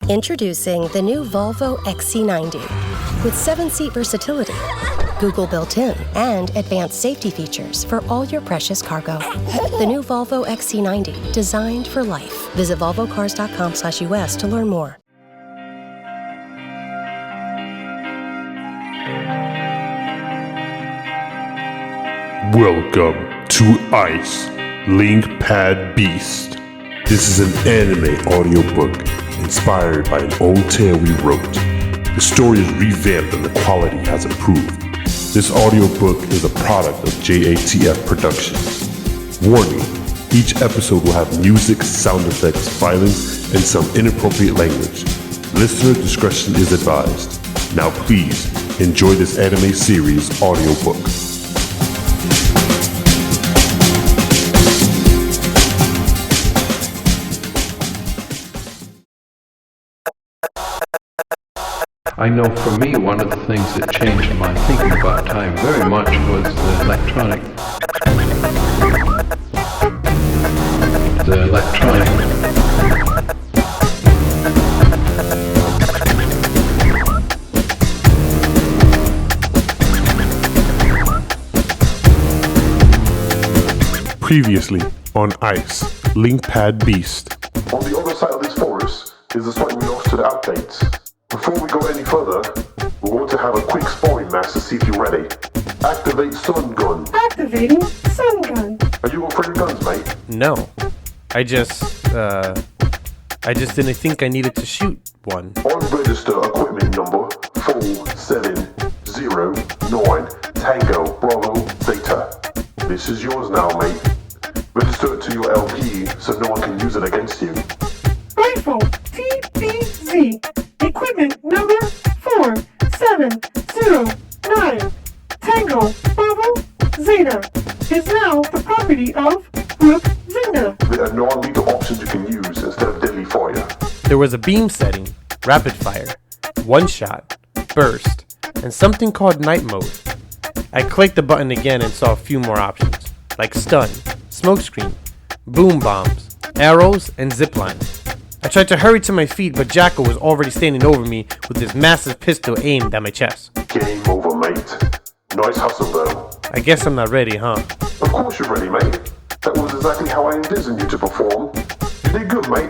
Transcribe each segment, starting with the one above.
Introducing the new Volvo XC90 with 7-seat versatility, Google built-in, and advanced safety features for all your precious cargo. The new Volvo XC90, designed for life. Visit volvocars.com/US to learn more. Welcome to Ice Link Pad Beast. This is an anime audiobook inspired by an old tale we wrote. The story is revamped and the quality has improved. This audiobook is a product of JATF Productions. Warning, each episode will have music, sound effects, violence, and some inappropriate language. Listener discretion is advised. Now please, enjoy this anime series audiobook. I know for me, one of the things that changed my thinking about time very much was the electronic. Previously on Ice Link Pad Beast. On the other side of this forest is the site we lost to the updates. Before we go any further, we want to have a quick sparring match to see if you're ready. Activate Sun Gun. Activating Sun Gun. Are you afraid of guns, mate? No. I just didn't think I needed to shoot one. Unregister equipment number 4709 Tango Bravo Theta. This is yours now, mate. Register it to your LP so no one can use it against you. Rifle TBZ. Equipment number 4709 Tango Bravo Zeta is now the property of Rook Zinda. There are non-lethal options you can use instead of deadly fire. There was a beam setting, rapid fire, one shot, burst, and something called night mode. I clicked the button again and saw a few more options, like stun, smokescreen, boom bombs, arrows, and zipline. I tried to hurry to my feet, but Jackal was already standing over me with his massive pistol aimed at my chest. Game over, mate. Nice hustle, though. I guess I'm not ready, huh? Of course you're ready, mate. That was exactly how I envisioned you to perform. You did good, mate.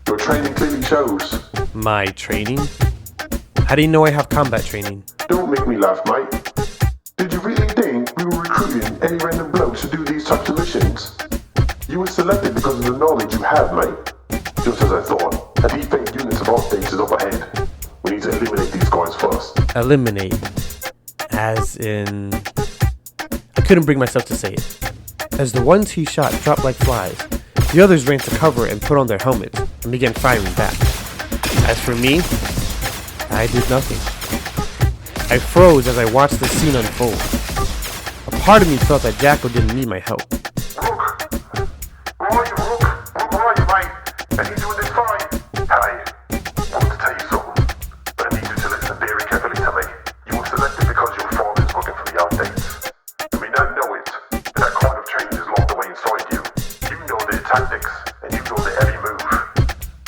Your training clearly shows. My training? How do you know I have combat training? Don't make me laugh, mate. Did you really think we were recruiting any random blokes to do these types of missions? You were selected because of the knowledge you have, mate. Just as I thought, a defect units of updates is up ahead. We need to eliminate these guys first. Eliminate. As in... I couldn't bring myself to say it. As the ones he shot dropped like flies, the others ran to cover and put on their helmets and began firing back. As for me, I did nothing. I froze as I watched the scene unfold. A part of me felt that Jackal didn't need my help. Rook! Where are you, Rook? Rook, where are you, mate? Are you doing this fine? Hey, I want to tell you something, but I need you to listen very carefully to me. You were selected because your father's working for the updates. You may not know it, but that kind of training is locked away inside you. You know their tactics, and you know their every move.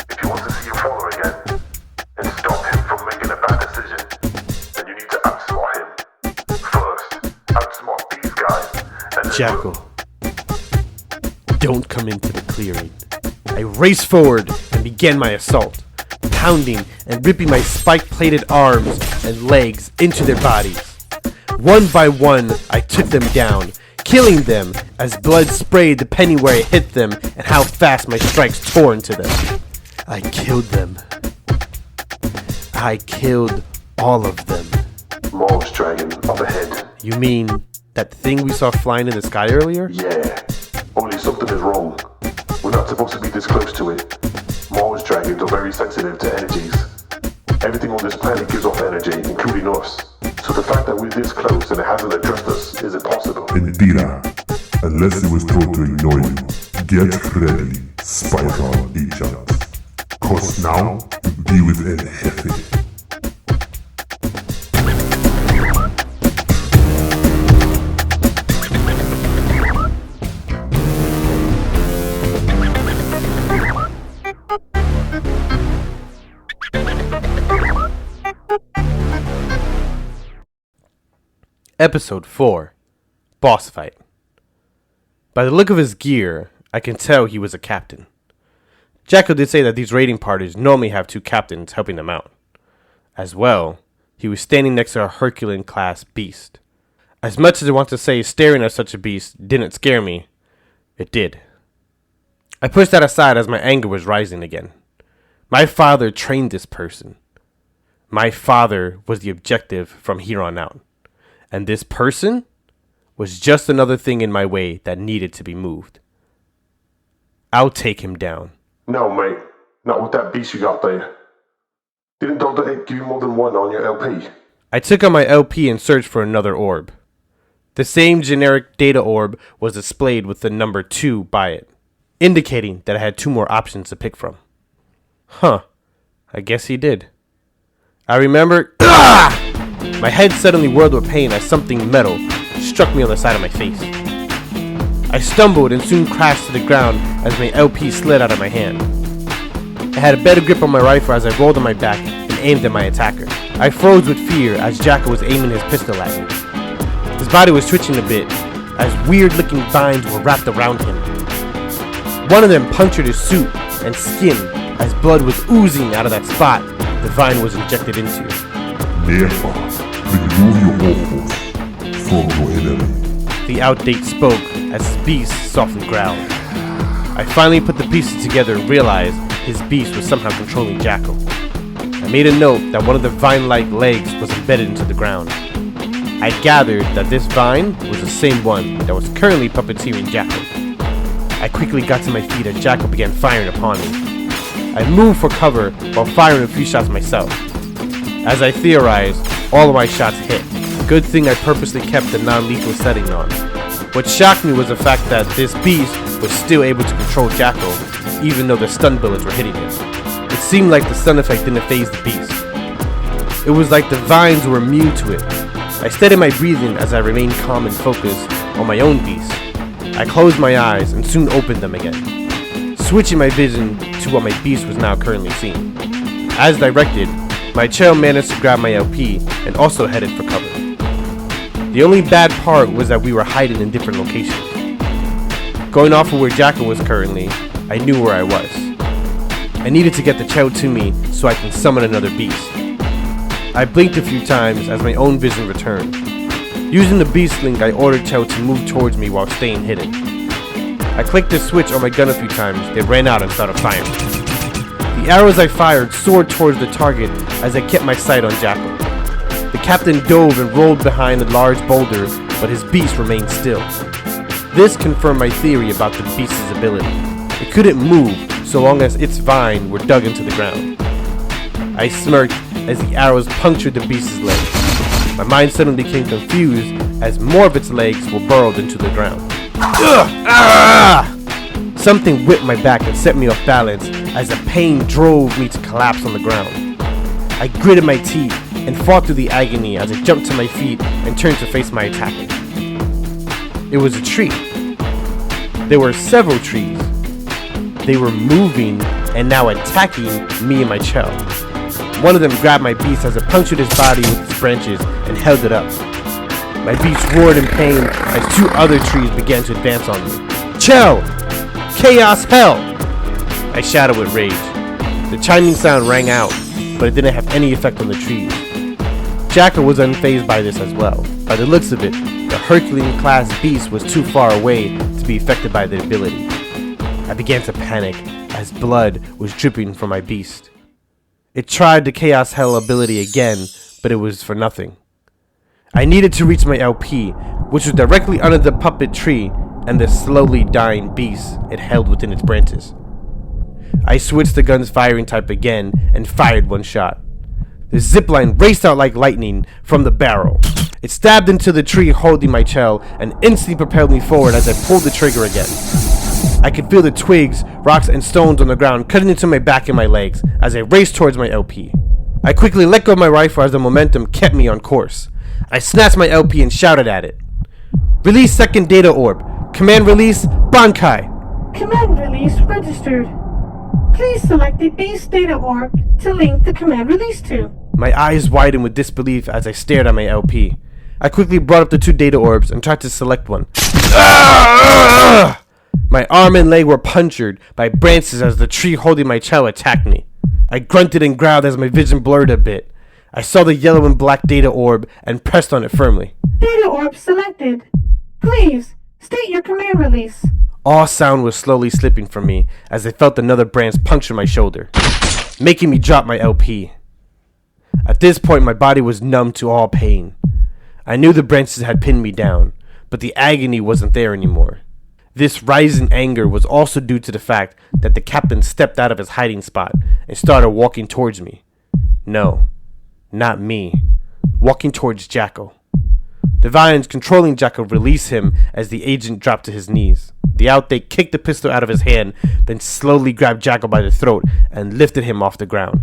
If you want to see your father again, and stop him from making a bad decision, then you need to outsmart him. First, outsmart these guys, and then... Jackal, don't come into the clearing. I raced forward and began my assault, pounding and ripping my spike-plated arms and legs into their bodies. One by one, I took them down, killing them as blood sprayed depending where I hit them and how fast my strikes tore into them. I killed them. I killed all of them. Mars Dragon up ahead. You mean that thing we saw flying in the sky earlier? Yeah, only something is wrong. We're not supposed to be this close to it. Mars dragons are very sensitive to energies. Everything on this planet gives off energy, including us. So the fact that we're this close and it hasn't addressed us is impossible. Mentira. Unless it was told to ignore you. Get ready, Spiral Agents. Cause now, you deal with El Jefe. Episode 4, Boss Fight. By the look of his gear, I can tell he was a captain. Jackal did say that these raiding parties normally have 2 captains helping them out. As well, he was standing next to a Herculean-class beast. As much as I want to say staring at such a beast didn't scare me, it did. I pushed that aside as my anger was rising again. My father trained this person. My father was the objective from here on out. And this person was just another thing in my way that needed to be moved. I'll take him down. No, mate. Not with that beast you got there. Didn't Dr. 8 give you more than one on your LP? I took out my LP and searched for another orb. The same generic data orb was displayed with the number 2 by it, indicating that I had 2 more options to pick from. Huh. I guess he did. I remember... My head suddenly whirled with pain as something metal struck me on the side of my face. I stumbled and soon crashed to the ground as my LP slid out of my hand. I had a better grip on my rifle as I rolled on my back and aimed at my attacker. I froze with fear as Jackal was aiming his pistol at me. His body was twitching a bit as weird-looking vines were wrapped around him. One of them punctured his suit and skin as blood was oozing out of that spot the vine was injected into. Never remove your orcos from your enemy. The outdate spoke as his beast softly growled. I finally put the pieces together and realized his beast was somehow controlling Jackal. I made a note that one of the vine-like legs was embedded into the ground. I gathered that this vine was the same one that was currently puppeteering Jackal. I quickly got to my feet as Jackal began firing upon me. I moved for cover while firing a few shots myself. As I theorized, all of my shots hit. Good thing I purposely kept the non-lethal setting on. What shocked me was the fact that this beast was still able to control Jackal, even though the stun bullets were hitting him. It seemed like the stun effect didn't faze the beast. It was like the vines were immune to it. I steadied my breathing as I remained calm and focused on my own beast. I closed my eyes and soon opened them again, switching my vision to what my beast was now currently seeing. As directed, my child managed to grab my LP and also headed for cover. The only bad part was that we were hiding in different locations. Going off of where Jackal was currently, I knew where I was. I needed to get the child to me so I can summon another beast. I blinked a few times as my own vision returned. Using the beast link, I ordered Chow to move towards me while staying hidden. I clicked the switch on my gun a few times, they ran out and started firing. The arrows I fired soared towards the target as I kept my sight on Jackal. The captain dove and rolled behind a large boulder, but his beast remained still. This confirmed my theory about the beast's ability. It couldn't move so long as its vine were dug into the ground. I smirked as the arrows punctured the beast's legs. My mind suddenly became confused as more of its legs were burrowed into the ground. Something whipped my back and set me off balance as the pain drove me to collapse on the ground. I gritted my teeth and fought through the agony as I jumped to my feet and turned to face my attacker. It was a tree. There were several trees. They were moving and now attacking me and my child. One of them grabbed my beast as it punctured his body with its branches and held it up. My beast roared in pain as 2 other trees began to advance on me. Chell! Chaos Hell! I shouted with rage. The chiming sound rang out, but it didn't have any effect on the trees. Jackal was unfazed by this as well. By the looks of it, the Herculean-class beast was too far away to be affected by the ability. I began to panic as blood was dripping from my beast. It tried the Chaos Hell ability again, but it was for nothing. I needed to reach my LP, which was directly under the puppet tree and the slowly dying beast it held within its branches. I switched the gun's firing type again and fired 1 shot. The zipline raced out like lightning from the barrel. It stabbed into the tree holding my shell and instantly propelled me forward as I pulled the trigger again. I could feel the twigs, rocks, and stones on the ground cutting into my back and my legs as I raced towards my LP. I quickly let go of my rifle as the momentum kept me on course. I snatched my LP and shouted at it. Release second data orb. Command release Bankai. Command release registered. Please select the base data orb to link the command release to. My eyes widened with disbelief as I stared at my LP. I quickly brought up the 2 data orbs and tried to select one. My arm and leg were punctured by branches as the tree holding my shell attacked me. I grunted and growled as my vision blurred a bit. I saw the yellow and black data orb and pressed on it firmly. Data orb selected. Please, state your command release. All sound was slowly slipping from me as I felt another branch puncture my shoulder, making me drop my LP. At this point, my body was numb to all pain. I knew the branches had pinned me down, but the agony wasn't there anymore. This rising anger was also due to the fact that the captain stepped out of his hiding spot and started walking towards me. No, not me. Walking towards Jackal. The vines controlling Jackal released him as the agent dropped to his knees. The outtake kicked the pistol out of his hand, then slowly grabbed Jackal by the throat and lifted him off the ground.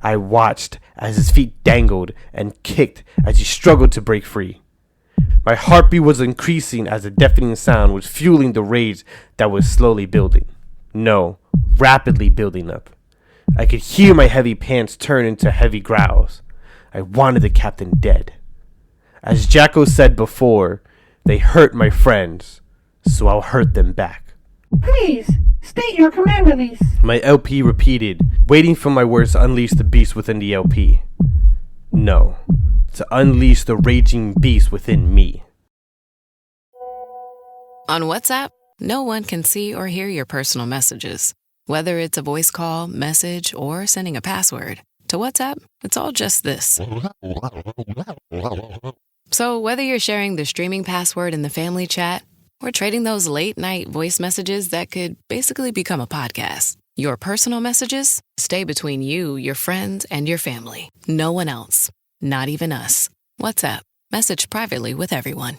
I watched as his feet dangled and kicked as he struggled to break free. My heartbeat was increasing as the deafening sound was fueling the rage that was slowly building. No, rapidly building up. I could hear my heavy pants turn into heavy growls. I wanted the captain dead. As Jackal said before, they hurt my friends, so I'll hurt them back. Please, state your command release. My LP repeated, waiting for my words to unleash the beast within the LP. No, to unleash the raging beast within me. On WhatsApp, no one can see or hear your personal messages. Whether it's a voice call, message, or sending a password. To WhatsApp, it's all just this. So whether you're sharing the streaming password in the family chat or trading those late-night voice messages that could basically become a podcast, your personal messages stay between you, your friends, and your family. No one else. Not even us. WhatsApp. Message privately with everyone.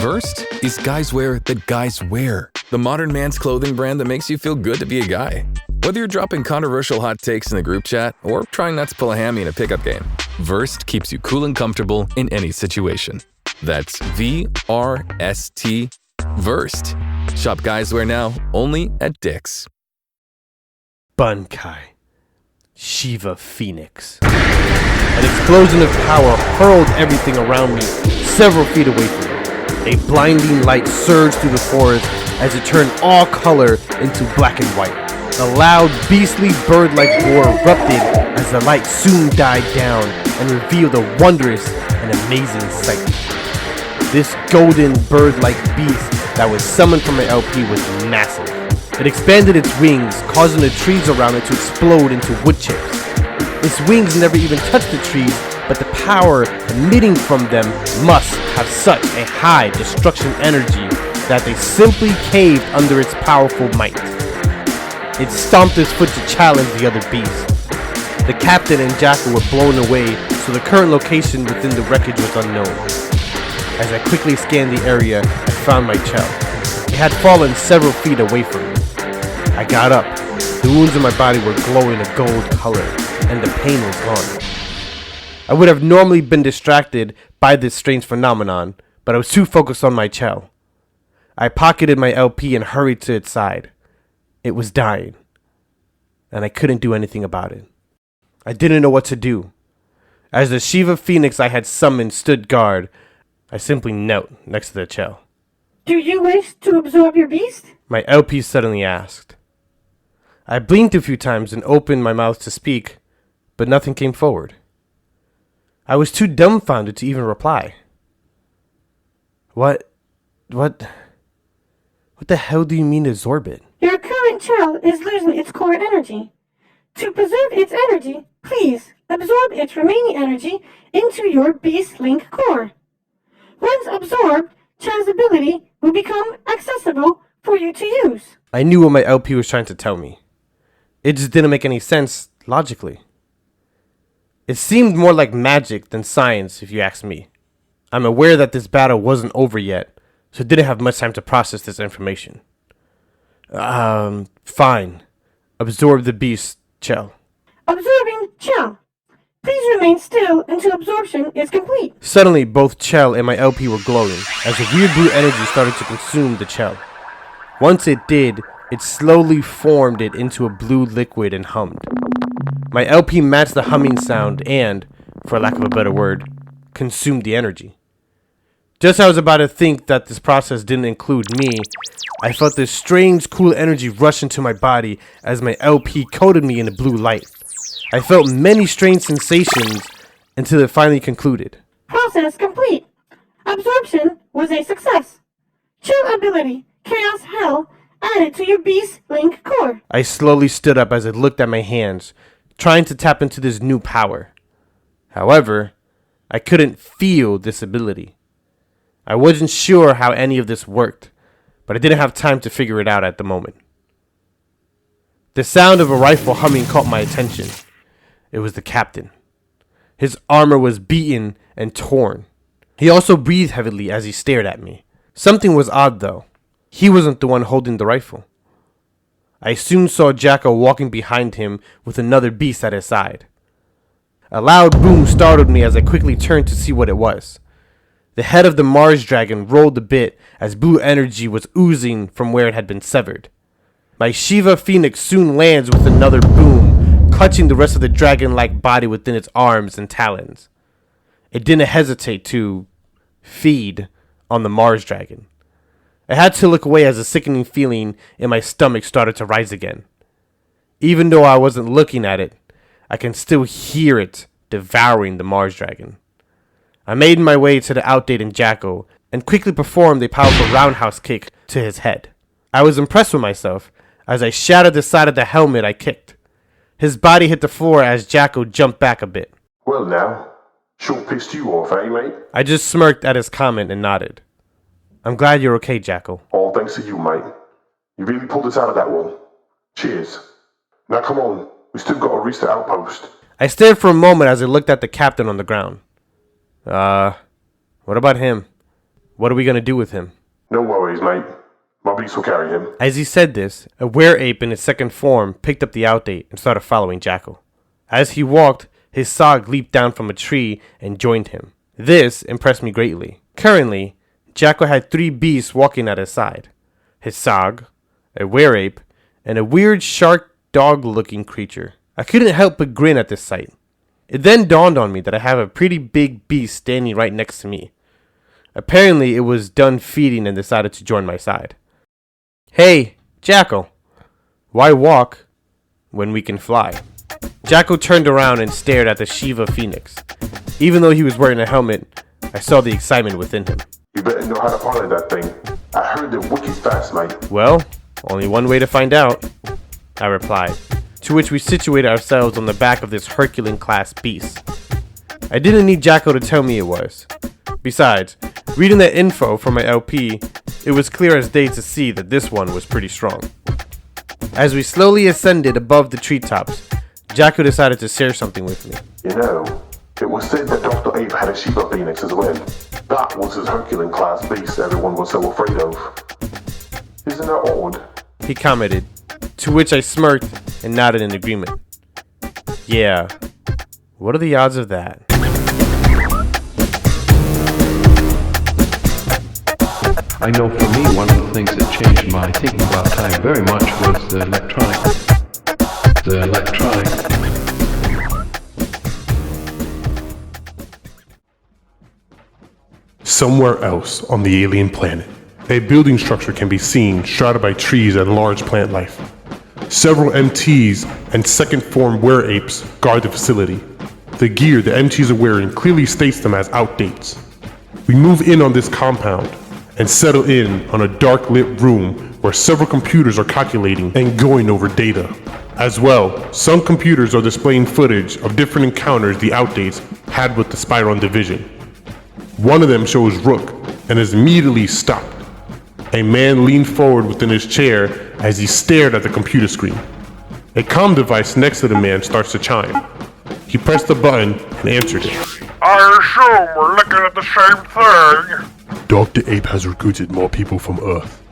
Versed is guys wear that guys wear. The modern man's clothing brand that makes you feel good to be a guy. Whether you're dropping controversial hot takes in the group chat or trying not to pull a hammy in a pickup game, Versed keeps you cool and comfortable in any situation. That's VRST. Versed. Shop guys wear now only at Dick's. Bunkai. Shiva Phoenix. An explosion of power hurled everything around me several feet away from me. A blinding light surged through the forest as it turned all color into black and white. A loud, beastly bird-like roar erupted as the light soon died down and revealed a wondrous and amazing sight. This golden bird-like beast that was summoned from my LP was massive. It expanded its wings, causing the trees around it to explode into wood chips. Its wings never even touched the trees, but the power emitting from them must have such a high destruction energy that they simply caved under its powerful might. It stomped its foot to challenge the other beasts. The captain and Jackal were blown away, so the current location within the wreckage was unknown. As I quickly scanned the area, I found my shell. It had fallen several feet away from me. I got up. The wounds in my body were glowing a gold color, and the pain was gone. I would have normally been distracted by this strange phenomenon, but I was too focused on my shell. I pocketed my LP and hurried to its side. It was dying, and I couldn't do anything about it. I didn't know what to do. As the Shiva Phoenix I had summoned stood guard, I simply knelt next to the shell. Do you wish to absorb your beast? My LP suddenly asked. I blinked a few times and opened my mouth to speak, but nothing came forward. I was too dumbfounded to even reply. What the hell do you mean absorb it? Your current shell is losing its core energy. To preserve its energy, please absorb its remaining energy into your Beast Link core. Once absorbed, Chell's ability will become accessible for you to use. I knew what my LP was trying to tell me. It just didn't make any sense logically. It seemed more like magic than science, if you ask me. I'm aware that this battle wasn't over yet, so I didn't have much time to process this information. Fine. Absorb the beast, Chell. Absorbing Chell. Please remain still until absorption is complete. Suddenly, both Chell and my LP were glowing, as a weird blue energy started to consume the Chell. Once it did, it slowly formed it into a blue liquid and hummed. My LP matched the humming sound and, for lack of a better word, consumed the energy. Just as I was about to think that this process didn't include me, I felt this strange, cool energy rush into my body as my LP coated me in the blue light. I felt many strange sensations until it finally concluded. Process complete. Absorption was a success. True ability, Chaos Hell, added to your Beast Link core. I slowly stood up as I looked at my hands, trying to tap into this new power. However, I couldn't feel this ability. I wasn't sure how any of this worked, but I didn't have time to figure it out at the moment. The sound of a rifle humming caught my attention. It was the captain. His armor was beaten and torn. He also breathed heavily as he stared at me. Something was odd though. He wasn't the one holding the rifle. I soon saw Jackal walking behind him with another beast at his side. A loud boom startled me as I quickly turned to see what it was. The head of the Mars dragon rolled a bit as blue energy was oozing from where it had been severed. My Shiva Phoenix soon lands with another boom, clutching the rest of the dragon-like body within its arms and talons. It didn't hesitate to feed on the Mars dragon. I had to look away as a sickening feeling in my stomach started to rise again. Even though I wasn't looking at it, I can still hear it devouring the Mars dragon. I made my way to the outdated Jackal and quickly performed a powerful roundhouse kick to his head. I was impressed with myself as I shattered the side of the helmet I kicked. His body hit the floor as Jackal jumped back a bit. Well now, sure pissed you off, eh, mate? I just smirked at his comment and nodded. I'm glad you're okay, Jackal. All thanks to you, mate. You really pulled us out of that one. Cheers. Now come on, we still got to reach the outpost. I stared for a moment as I looked at the captain on the ground. What about him? What are we gonna do with him? No worries, mate. My beast will carry him. As he said this, a were-ape in his second form picked up the outdate and started following Jackal. As he walked, his Sog leaped down from a tree and joined him. This impressed me greatly. Currently, Jackal had 3 beasts walking at his side. His Sog, a were-ape, and a weird shark dog-looking creature. I couldn't help but grin at this sight. It then dawned on me that I have a pretty big beast standing right next to me. Apparently, it was done feeding and decided to join my side. Hey, Jackal, why walk when we can fly? Jackal turned around and stared at the Shiva Phoenix. Even though he was wearing a helmet, I saw the excitement within him. You better know how to pilot that thing. I heard they're wicked fast, mate. Well, only one way to find out, I replied, to which we situated ourselves on the back of this Herculean-class beast. I didn't need Jackal to tell me it was. Besides, reading that info from my LP, it was clear as day to see that this one was pretty strong. As we slowly ascended above the treetops, Jackal decided to share something with me. You know, it was said that Dr. Ape had a Shiva Phoenix as well. That was his Herculean-class beast everyone was so afraid of. Isn't that odd? He commented, to which I smirked and nodded in agreement. Yeah, what are the odds of that? I know for me, one of the things that changed my thinking about time very much was the electronic. Somewhere else on the alien planet, a building structure can be seen shrouded by trees and large plant life. Several MTs and second form were-apes guard the facility. The gear the MTs are wearing clearly states them as outdates. We move in on this compound and settle in on a dark lit room where several computers are calculating and going over data. As well, some computers are displaying footage of different encounters the outdates had with the Spyron division. One of them shows Rook and is immediately stopped. A man leaned forward within his chair as he stared at the computer screen. A comm device next to the man starts to chime. He pressed the button and answered it. I assume we're looking at the same thing. Dr. Ape has recruited more people from Earth.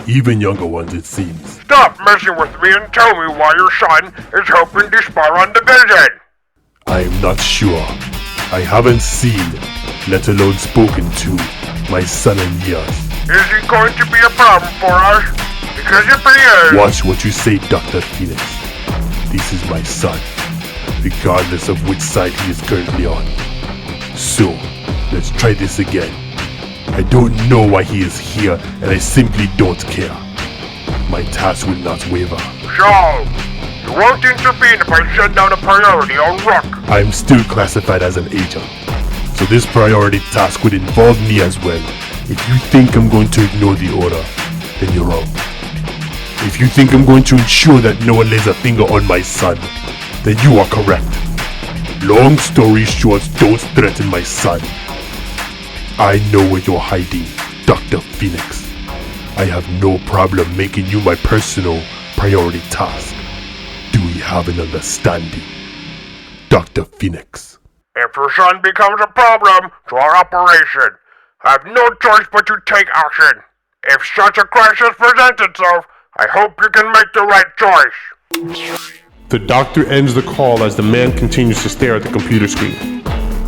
Even younger ones, it seems. Stop messing with me and tell me why your son is helping to spy on the division. I am not sure. I haven't seen, let alone spoken to, my son in years. Is he going to be a problem for us? Because if he is... Watch what you say, Dr. Phoenix. This is my son, regardless of which side he is currently on. So, Let's try this again. I don't know why he is here, and I simply don't care. My task will not waver. So, you won't intervene if I send down a priority on Rook. I'm still classified as an agent, so this priority task would involve me as well. If you think I'm going to ignore the order, then you're wrong. If you think I'm going to ensure that no one lays a finger on my son, then you are correct. Long story short, don't threaten my son. I know where you're hiding, Dr. Phoenix. I have no problem making you my personal priority task. Do we have an understanding, Dr. Phoenix? If your son becomes a problem to our operation, I have no choice but to take action. If such a crisis presents itself, I hope you can make the right choice. The doctor ends the call as the man continues to stare at the computer screen.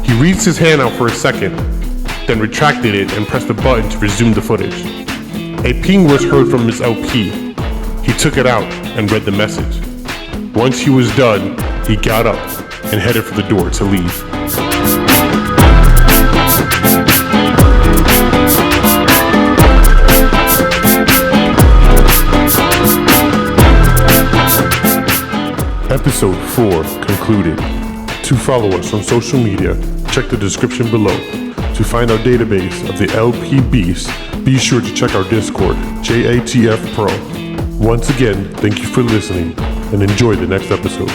He reached his hand out for a second, then retracted it and pressed the button to resume the footage. A ping was heard from his LP. He took it out and read the message. Once he was done, he got up and headed for the door to leave. Episode 4 concluded. To follow us on social media, check the description below. To find our database of the LP Beasts, be sure to check our Discord, JATF Pro. Once again, thank you for listening, and enjoy the next episode.